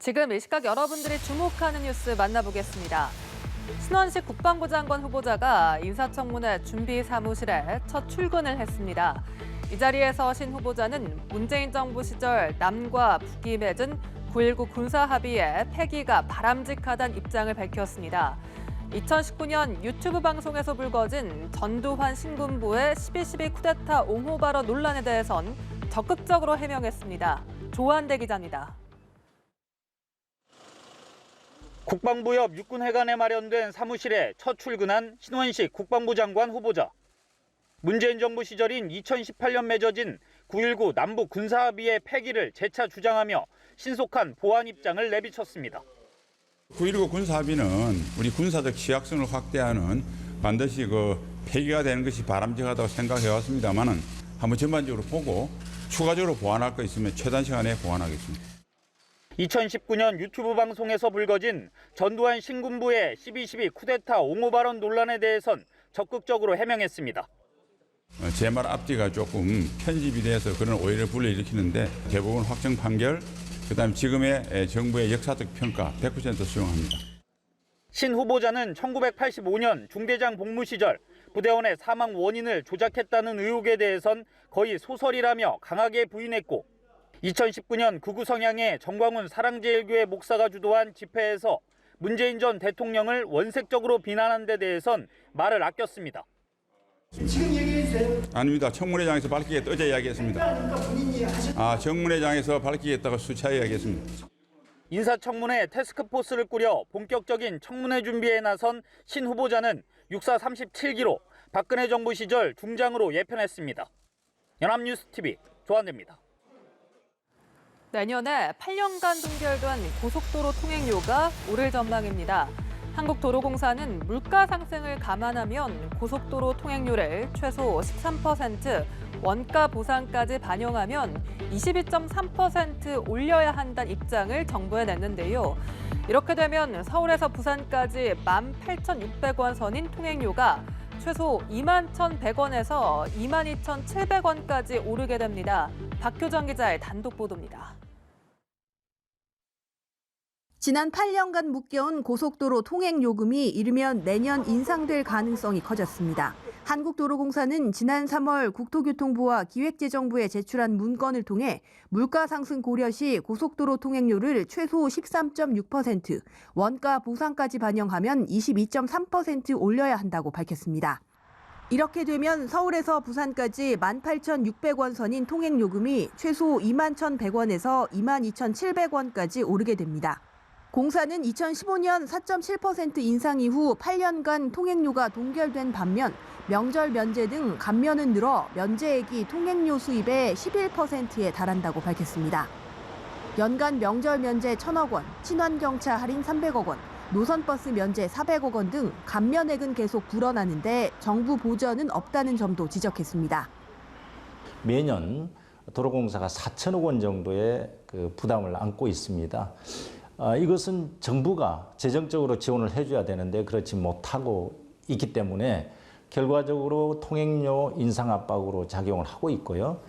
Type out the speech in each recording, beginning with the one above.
지금 이 시각 여러분들이 주목하는 뉴스 만나보겠습니다. 신원식 국방부 장관 후보자가 인사청문회 준비 사무실에 첫 출근을 했습니다. 이 자리에서 신 후보자는 문재인 정부 시절 남과 북이 맺은 9.19 군사합의의 폐기가 바람직하다는 입장을 밝혔습니다. 2019년 유튜브 방송에서 불거진 전두환 신군부의 12.12 쿠데타 옹호 발언 논란에 대해선 적극적으로 해명했습니다. 조한대 기자입니다. 국방부 옆 육군회관에 마련된 사무실에 첫 출근한 신원식 국방부 장관 후보자. 문재인 정부 시절인 2018년 맺어진 9.19 남북 군사합의의 폐기를 재차 주장하며 신속한 보완 입장을 내비쳤습니다. 9.19 군사합의는 우리 군사적 취약성을 확대하는 반드시 폐기가 되는 것이 바람직하다고 생각해왔습니다만은 한번 전반적으로 보고 추가적으로 보완할 거 있으면 최단 시간에 보완하겠습니다. 2019년 유튜브 방송에서 불거진 전두환 신군부의 12.12 쿠데타 옹호 발언 논란에 대해선 적극적으로 해명했습니다. 제 말 앞뒤가 조금 편집이 돼서 그런 오해를 불러일으키는데 대법원 확정 판결, 그다음 지금의 정부의 역사적 평가 100% 수용합니다. 신 후보자는 1985년 중대장 복무 시절 부대원의 사망 원인을 조작했다는 의혹에 대해선 거의 소설이라며 강하게 부인했고 2019년 극우 성향의 정광훈 사랑제일교회 목사가 주도한 집회에서 문재인 전 대통령을 원색적으로 비난한 데 대해선 말을 아꼈습니다. 지금 얘기해 주세요. 아닙니다. 청문회장에서 밝히겠다 어제 이야기했습니다. 청문회장에서 밝히겠다고 수차 이야기했습니다. 인사청문회 태스크포스를 꾸려 본격적인 청문회 준비에 나선 신 후보자는 육사 37기로 박근혜 정부 시절 중장으로 예편했습니다. 연합뉴스TV 조한대입니다. 내년에 8년간 동결된 고속도로 통행료가 오를 전망입니다. 한국도로공사는 물가 상승을 감안하면 고속도로 통행료를 최소 13%, 원가 보상까지 반영하면 22.3% 올려야 한다는 입장을 정부에 냈는데요. 이렇게 되면 서울에서 부산까지 18,600원 선인 통행료가 최소 21,100원에서 22,700원까지 오르게 됩니다. 박효정 기자의 단독 보도입니다. 지난 8년간 묶여온 고속도로 통행요금이 이르면 내년 인상될 가능성이 커졌습니다. 한국도로공사는 지난 3월 국토교통부와 기획재정부에 제출한 문건을 통해 물가 상승 고려 시 고속도로 통행료를 최소 13.6%, 원가 보상까지 반영하면 22.3% 올려야 한다고 밝혔습니다. 이렇게 되면 서울에서 부산까지 18,600원 선인 통행요금이 최소 21,100원에서 22,700원까지 오르게 됩니다. 공사는 2015년 4.7% 인상 이후 8년간 통행료가 동결된 반면 명절 면제 등 감면은 늘어 면제액이 통행료 수입의 11%에 달한다고 밝혔습니다. 연간 명절 면제 1,000억 원, 친환경차 할인 300억 원, 노선버스 면제 400억 원 등 감면액은 계속 불어나는데 정부 보전은 없다는 점도 지적했습니다. 매년 도로공사가 4천억 원 정도의 부담을 안고 있습니다. 이것은 정부가 재정적으로 지원을 해줘야 되는데 그렇지 못하고 있기 때문에 결과적으로 통행료 인상 압박으로 작용을 하고 있고요.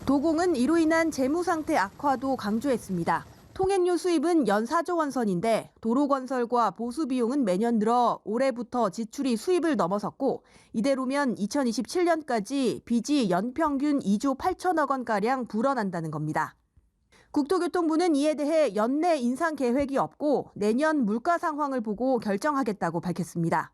도공은 이로 인한 재무 상태 악화도 강조했습니다. 통행료 수입은 연 4조 원 선인데 도로 건설과 보수 비용은 매년 늘어 올해부터 지출이 수입을 넘어섰고 이대로면 2027년까지 빚이 연평균 2조 8천억 원가량 불어난다는 겁니다. 국토교통부는 이에 대해 연내 인상 계획이 없고 내년 물가 상황을 보고 결정하겠다고 밝혔습니다.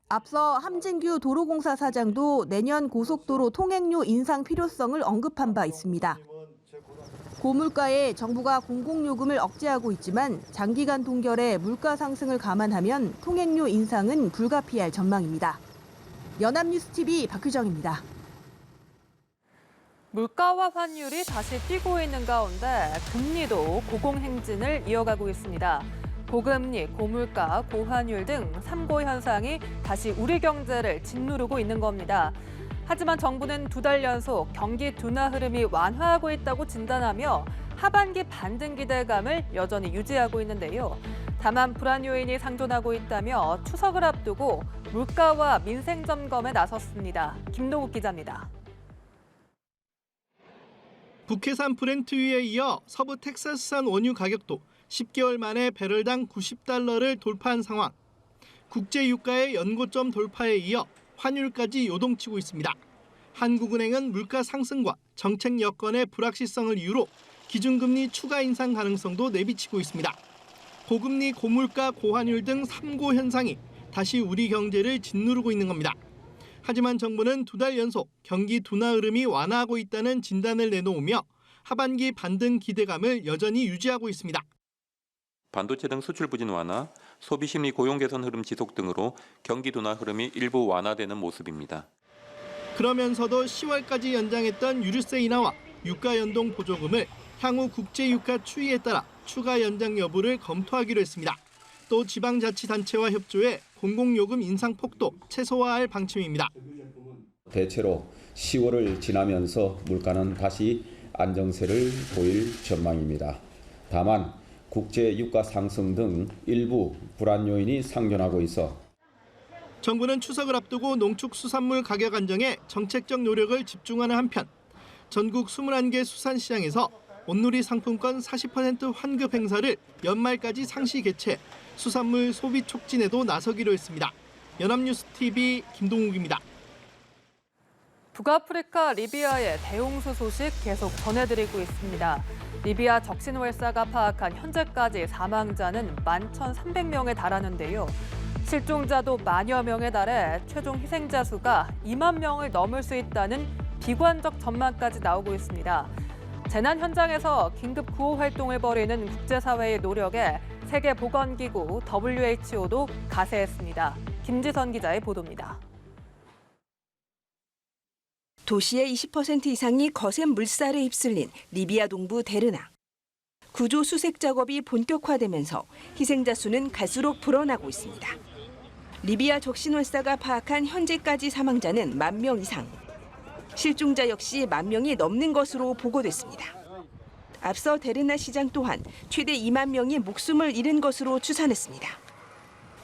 앞서 함진규 도로공사 사장도 내년 고속도로 통행료 인상 필요성을 언급한 바 있습니다. 고물가에 정부가 공공요금을 억제하고 있지만 장기간 동결에 물가 상승을 감안하면 통행료 인상은 불가피할 전망입니다. 연합뉴스TV 박효정입니다. 물가와 환율이 다시 뛰고 있는 가운데 금리도 고공행진을 이어가고 있습니다. 고금리, 고물가, 고환율 등 3고 현상이 다시 우리 경제를 짓누르고 있는 겁니다. 하지만 정부는 2달 연속 경기 둔화 흐름이 완화하고 있다고 진단하며 하반기 반등 기대감을 여전히 유지하고 있는데요. 다만 불안 요인이 상존하고 있다며 추석을 앞두고 물가와 민생 점검에 나섰습니다. 김동욱 기자입니다. 북해산 브렌트유에 이어 서부 텍사스산 원유 가격도 10개월 만에 배럴당 $90를 돌파한 상황. 국제 유가의 연고점 돌파에 이어 환율까지 요동치고 있습니다. 한국은행은 물가 상승과 정책 여건의 불확실성을 이유로 기준금리 추가 인상 가능성도 내비치고 있습니다. 고금리, 고물가, 고환율 등 3고 현상이 다시 우리 경제를 짓누르고 있는 겁니다. 하지만 정부는 2달 연속 경기 둔화 흐름이 완화하고 있다는 진단을 내놓으며 하반기 반등 기대감을 여전히 유지하고 있습니다. 반도체 등 수출 부진 완화, 소비 심리 고용 개선 흐름 지속 등으로 경기 둔화 흐름이 일부 완화되는 모습입니다. 그러면서도 10월까지 연장했던 유류세 인하와 유가 연동 보조금을 향후 국제 유가 추이에 따라 추가 연장 여부를 검토하기로 했습니다. 또 지방자치단체와 협조해 공공요금 인상 폭도 최소화할 방침입니다. 대체로 10월을 지나면서 물가는 다시 안정세를 보일 전망입니다. 다만 국제 유가 상승 등 일부 불안 요인이 상존하고 있어 정부는 추석을 앞두고 농축수산물 가격 안정에 정책적 노력을 집중하는 한편 전국 21개 수산시장에서 온누리 상품권 40% 환급 행사를 연말까지 상시 개최, 수산물 소비 촉진에도 나서기로 했습니다. 연합뉴스TV 김동욱입니다. 북아프리카 리비아의 대홍수 소식 계속 전해드리고 있습니다. 리비아 적신월사가 파악한 현재까지 사망자는 11,300명에 달하는데요. 실종자도 만여 명에 달해 최종 희생자 수가 2만 명을 넘을 수 있다는 비관적 전망까지 나오고 있습니다. 재난 현장에서 긴급 구호 활동을 벌이는 국제사회의 노력에 세계보건기구 WHO도 가세했습니다. 김지선 기자의 보도입니다. 도시의 20% 이상이 거센 물살에 휩쓸린 리비아 동부 데르나. 구조 수색 작업이 본격화되면서 희생자 수는 갈수록 불어나고 있습니다. 리비아 적신월사가 파악한 현재까지 사망자는 1만 명 이상. 실종자 역시 1만 명이 넘는 것으로 보고됐습니다. 앞서 데르나 시장 또한 최대 2만 명이 목숨을 잃은 것으로 추산했습니다.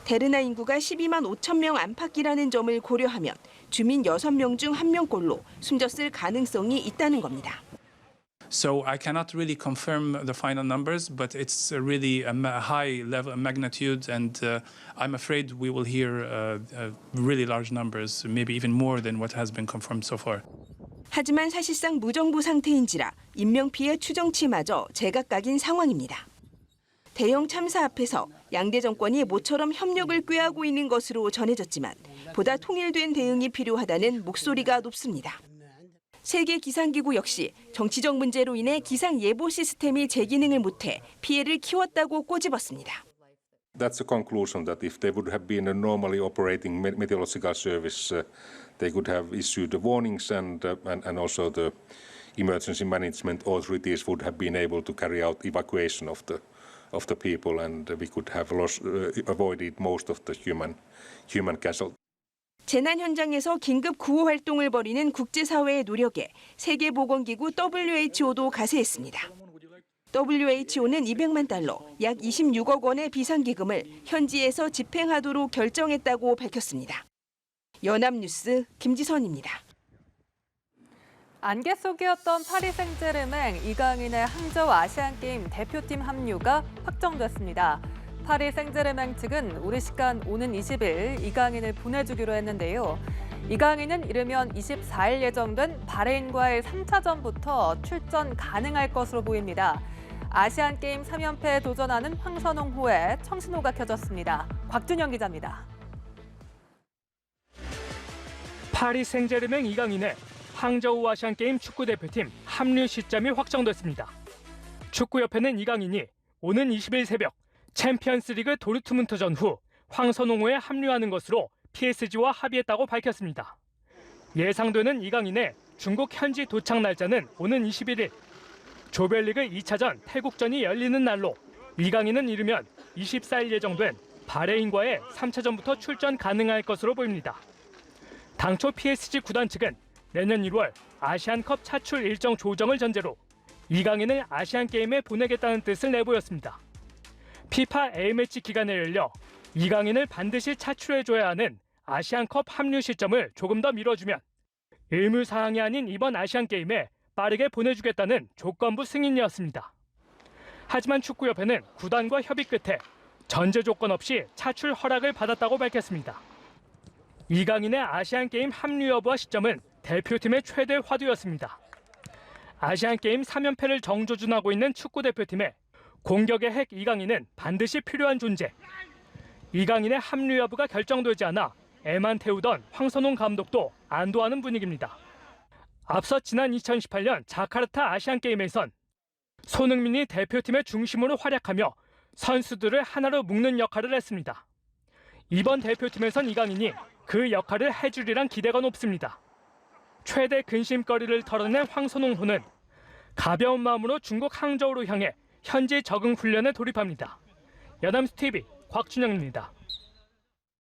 데르나 인구가 12만 5천 명 안팎이라는 점을 고려하면 주민 6명 중 1명꼴로 숨졌을 가능성이 있다는 겁니다. So I cannot really confirm the final numbers, but it's really a high level of magnitude, and I'm afraid we will hear really large numbers, maybe even more than what has been confirmed so far. 하지만 사실상 무정부 상태인지라 인명피해 추정치마저 제각각인 상황입니다. 대형 참사 앞에서 양대 정권이 모처럼 협력을 꾀하고 있는 것으로 전해졌지만 보다 통일된 대응이 필요하다는 목소리가 높습니다. 세계 기상기구 역시 정치적 문제로 인해 기상 예보 시스템이 제 기능을 못해 피해를 키웠다고 꼬집었습니다. That's the conclusion that if they would have been a normally operating meteorological service, they could have issued the warnings and also the emergency management authorities would have been able to carry out evacuation of the people, and we could have avoided most of the human casualties. 재난 현장에서 긴급 구호 활동을 벌이는 국제사회의 노력에 세계보건기구 WHO도 가세했습니다. WHO는 $200만, 약 26억 원의 비상기금을 현지에서 집행하도록 결정했다고 밝혔습니다. 연합뉴스 김지선입니다. 안개 속이었던 파리 생제르맹 이강인의 항저우 아시안게임 대표팀 합류가 확정됐습니다. 파리 생제르맹 측은 우리 시간 오는 20일 이강인을 보내주기로 했는데요. 이강인은 이르면 24일 예정된 바레인과의 3차전부터 출전 가능할 것으로 보입니다. 아시안게임 3연패에 도전하는 황선홍호의 청신호가 켜졌습니다. 곽준영 기자입니다. 파리 생제르맹 이강인의 항저우 아시안게임 축구대표팀 합류 시점이 확정됐습니다. 축구협회는 이강인이 오는 20일 새벽 챔피언스리그 도르트문트전 후 황선홍호에 합류하는 것으로 PSG와 합의했다고 밝혔습니다. 예상되는 이강인의 중국 현지 도착 날짜는 오는 21일. 조별리그 2차전 태국전이 열리는 날로 이강인은 이르면 24일 예정된 바레인과의 3차전부터 출전 가능할 것으로 보입니다. 당초 PSG 구단 측은 내년 1월 아시안컵 차출 일정 조정을 전제로 이강인을 아시안게임에 보내겠다는 뜻을 내보였습니다. 피파 A매치 기간에 열려 이강인을 반드시 차출해줘야 하는 아시안컵 합류 시점을 조금 더 미뤄주면 의무사항이 아닌 이번 아시안게임에 빠르게 보내주겠다는 조건부 승인이었습니다. 하지만 축구협회는 구단과 협의 끝에 전제 조건 없이 차출 허락을 받았다고 밝혔습니다. 이강인의 아시안게임 합류 여부와 시점은 대표팀의 최대 화두였습니다. 아시안게임 3연패를 정조준하고 있는 축구대표팀에 공격의 핵 이강인은 반드시 필요한 존재. 이강인의 합류 여부가 결정되지 않아 애만 태우던 황선홍 감독도 안도하는 분위기입니다. 앞서 지난 2018년 자카르타 아시안게임에선 손흥민이 대표팀의 중심으로 활약하며 선수들을 하나로 묶는 역할을 했습니다. 이번 대표팀에선 이강인이 그 역할을 해주리란 기대가 높습니다. 최대 근심거리를 털어낸 황선홍호는 가벼운 마음으로 중국 항저우로 향해 현지 적응 훈련에 돌입합니다. 연암스 TV 곽준영입니다.